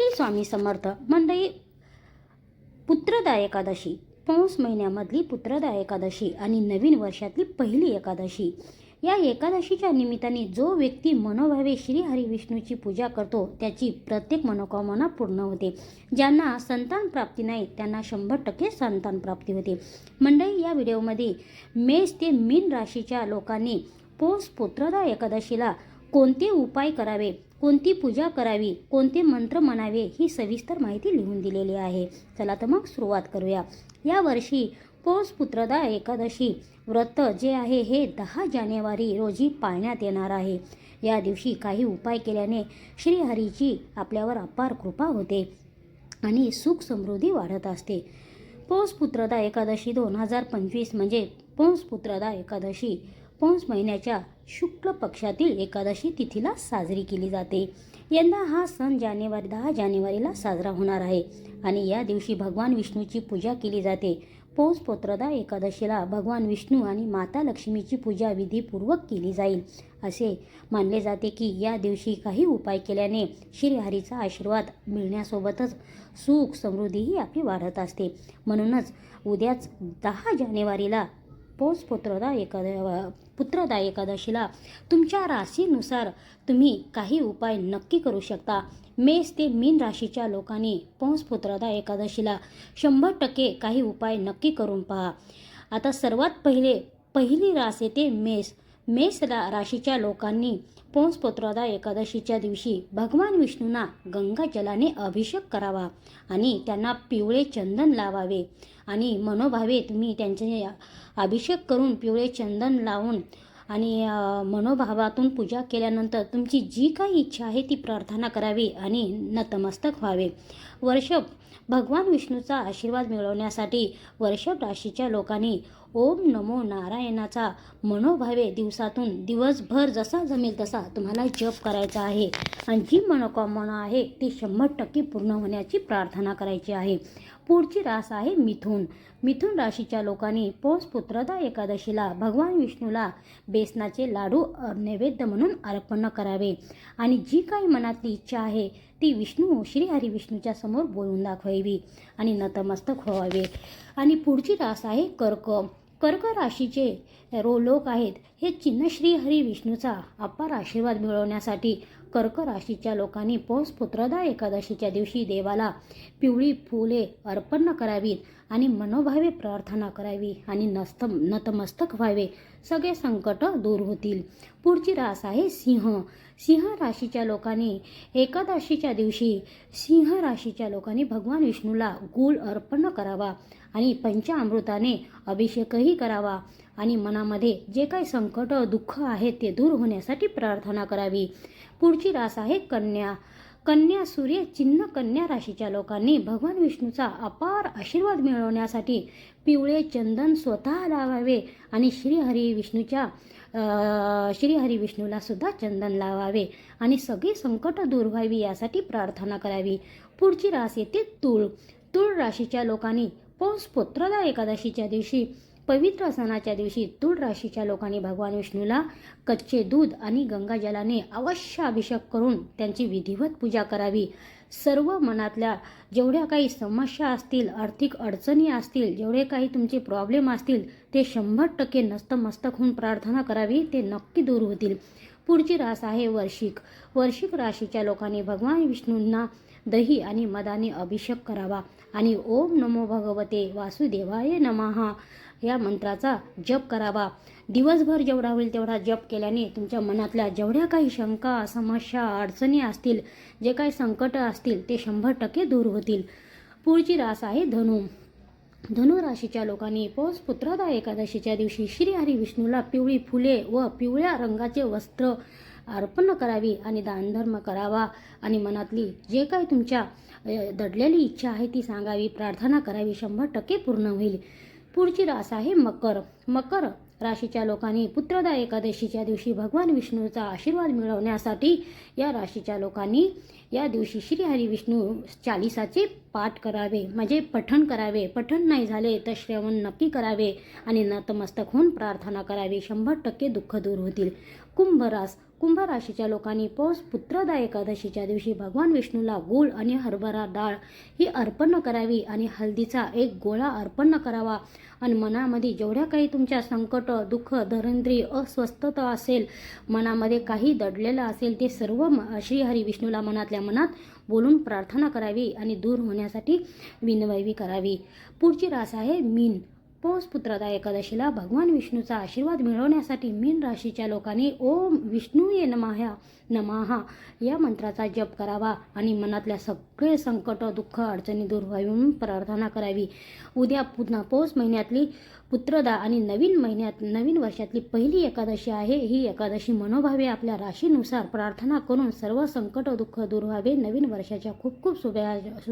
श्री स्वामी समर्थ मंडळी. पुत्रदा एकादशी, पौष महिन्यामधली पुत्रदा एकादशी आणि नवीन वर्षातली पहिली एकादशी. या एकादशीच्या निमित्ताने जो व्यक्ती मनोभावे श्री हरी विष्णूची पूजा करतो त्याची प्रत्येक मनोकामना पूर्ण होते. ज्यांना संतान प्राप्ती नाही त्यांना 100% संतान प्राप्ती होते. मंडळी, या व्हिडिओमध्ये मेष ते मीन राशीच्या लोकांनी पौष पुत्रदा एकादशीला कोणते उपाय करावे, कोणती पूजा करावी, कोणते मंत्र म्हणावे ही सविस्तर माहिती लिहून दिलेली आहे. चला तर मग सुरुवात करूया. या वर्षी पौष पुत्रदा एकादशी व्रत जे आहे हे 10 जानेवारी रोजी पाळण्यात येणार आहे. या दिवशी काही उपाय केल्याने श्रीहरीची आपल्यावर अपार कृपा होते आणि सुख समृद्धी वाढत असते. पौष पुत्रदा एकादशी 2025 म्हणजे पौष पुत्रदा एकादशी पौष महिन्याच्या शुक्ल पक्षातील एकादशी तिथीला साजरी केली जाते. यंदा हा सण 10 जानेवारीला साजरा होणार आहे आणि या दिवशी भगवान विष्णूची पूजा केली जाते. पौष पुत्रदा एकादशीला भगवान विष्णू आणि माता लक्ष्मीची पूजा विधीपूर्वक केली जाईल. असे मानले जाते की या दिवशी काही उपाय केल्याने श्रीहरीचा आशीर्वाद मिळण्यासोबतच सुख समृद्धीही आपली वाढत असते. म्हणूनच उद्याच 10 जानेवारीला पौष पुत्रदा एकादशीला तुमच्या राशीनुसार तुम्ही काही उपाय नक्की करू शकता. मेष ते मीन राशीच्या लोकांनी पौष पुत्रदा एकादशीला 100% काही उपाय नक्की करून पहा. आता सर्वात पहिली रास येते मेष. मेष राशीच्या लोकांनी पौष पुत्रदा एकादशीच्या दिवशी भगवान विष्णूंना गंगा जलाने अभिषेक करावा आणि त्यांना पिवळे चंदन लावावे आणि मनोभावे तुम्ही त्यांचे अभिषेक करून पिवळे चंदन लावून आणि मनोभावातून पूजा केल्यानंतर तुमची जी काही इच्छा आहे ती प्रार्थना करावी आणि नतमस्तक व्हावे. भगवान विष्णूचा आशीर्वाद मिळवण्यासाठी वृषभ राशीच्या लोकांनी ओम नमो नारायणाचा मनोभावे दिवसभर जसा जमेल तसा तुम्हाला जप करायचा आहे आणि जी मनोकामना आहे ती 100% पूर्ण होण्याची प्रार्थना करायची आहे. पुढची रास आहे मिथुन. मिथुन राशीच्या लोकांनी पौष पुत्रदा एकादशीला भगवान विष्णूला बेसनाचे लाडू नैवेद्य म्हणून अर्पण करावे आणि जी काही मनातली इच्छा आहे ती श्रीहरी विष्णूच्या समोर बोलून दाखवावी आणि नतमस्तक व्हावे. आणि पुढची रास आहे कर्क राशीचे लोक आहेत हे चिन्ह श्रीहरी विष्णूचा अपार आशीर्वाद मिळवण्यासाठी कर्क राशीच्या लोकांनी पौष पुत्रदा एकादशीच्या दिवशी देवाला पिवळी फुले अर्पण करावीत आणि मनोभावे प्रार्थना करावी आणि नतमस्तक व्हावे. सगळे संकट दूर होतील. पुढची रास आहे सिंह. सिंह राशीच्या लोकांनी एकादशीच्या दिवशी सिंह राशीच्या लोकांनी भगवान विष्णूला गूळ अर्पण करावा आणि पंचामृताने अभिषेकही करावा आणि मनामध्ये जे काही संकट दुःख आहे ते दूर होण्यासाठी प्रार्थना करावी. पुढची रास आहे कन्या सूर्य चिन्ह कन्या राशीच्या लोकांनी भगवान विष्णूचा अपार आशीर्वाद मिळवण्यासाठी पिवळे चंदन स्वतः लावावे आणि श्रीहरी विष्णूला सुद्धा चंदन लावावे आणि सगळी संकट दूर व्हावी यासाठी प्रार्थना करावी. पुढची रास येते तूळ राशीच्या लोकांनी पौष पुत्रदा एकादशीच्या दिवशी पवित्र सणाच्या दिवशी तूळ राशीच्या लोकांनी भगवान विष्णूला कच्चे दूध आणि गंगाजलाने अवश्य अभिषेक करून त्यांची विधिवत पूजा करावी. सर्व मनातल्या जेवढ्या काही समस्या असतील, आर्थिक अडचणी असतील, जेवढे काही तुमचे प्रॉब्लेम असतील ते 100% नतमस्तक होऊन प्रार्थना करावी, ते नक्की दूर होतील. पुढची रास आहे वर्षिक राशीच्या लोकांनी भगवान विष्णूंना दही आणि मधाने अभिषेक करावा आणि ओम नमो भगवते वासुदेवाय नमः या मंत्राचा जप करावा. दिवसभर जेवढा होईल तेवढा जप केल्याने तुमच्या मनातल्या जेवढ्या काही शंका, समस्या, अडचणी असतील, जे काही संकट असतील ते 100% दूर होतील. पुढची रास आहे धनु राशीच्या लोकांनी पौष पुत्रदा एकादशीच्या दिवशी श्रीहरी विष्णूला पिवळी फुले व पिवळ्या रंगाचे वस्त्र अर्पण करावी आणि दानधर्म करावा आणि मनातली जे काही तुमच्या दडलेली इच्छा आहे ती सांगावी, प्रार्थना करावी, 100% पूर्ण होईल. पुढची रास आहे मकर राशीच्या लोकांनी पुत्रदा एकादशीच्या दिवशी भगवान विष्णूचा आशीर्वाद मिळवण्यासाठी या राशीच्या लोकांनी या दिवशी श्रीहरी विष्णू चालीसाचे पाठ करावे म्हणजे पठण करावे. पठण नाही झाले तर श्रवण नक्की करावे आणि नतमस्तक होऊन प्रार्थना करावी. 100% दुःख दूर होतील. कुंभ राशीच्या लोकांनी पौष पुत्रदा एकादशीच्या दिवशी भगवान विष्णूला गूळ आणि हरभरा डाळ ही अर्पण करावी आणि हळदीचा एक गोळा अर्पण करावा आणि मनामध्ये जेवढ्या काही तुमच्या संकट, दुःख, दरिद्री, अस्वस्थता असेल, मनामध्ये काही दडलेलं असेल ते सर्व श्रीहरी विष्णूला मनातल्या मनात बोलून प्रार्थना करावी आणि दूर होण्यासाठी विनवणी करावी. पुढची रास आहे मीन. पौष पुत्रदा एकादशीला भगवान विष्णूचा आशीर्वाद मिळवण्यासाठी मीन राशीच्या लोकांनी ओम विष्णूये नमः या मंत्राचा जप करावा आणि मनातल्या सगळे संकट, दुःख, अडचणी दूर व्हावी म्हणून प्रार्थना करावी. उद्या पुन्हा पौष महिन्यातली पुत्रदा आणि नवीन वर्षातली पहिली एकादशी आहे. ही एकादशी मनोभावे आपल्या राशीनुसार प्रार्थना करून सर्व संकट, दुःख दूर व्हावे. नवीन वर्षाच्या खूप खूप शुभेच्छा.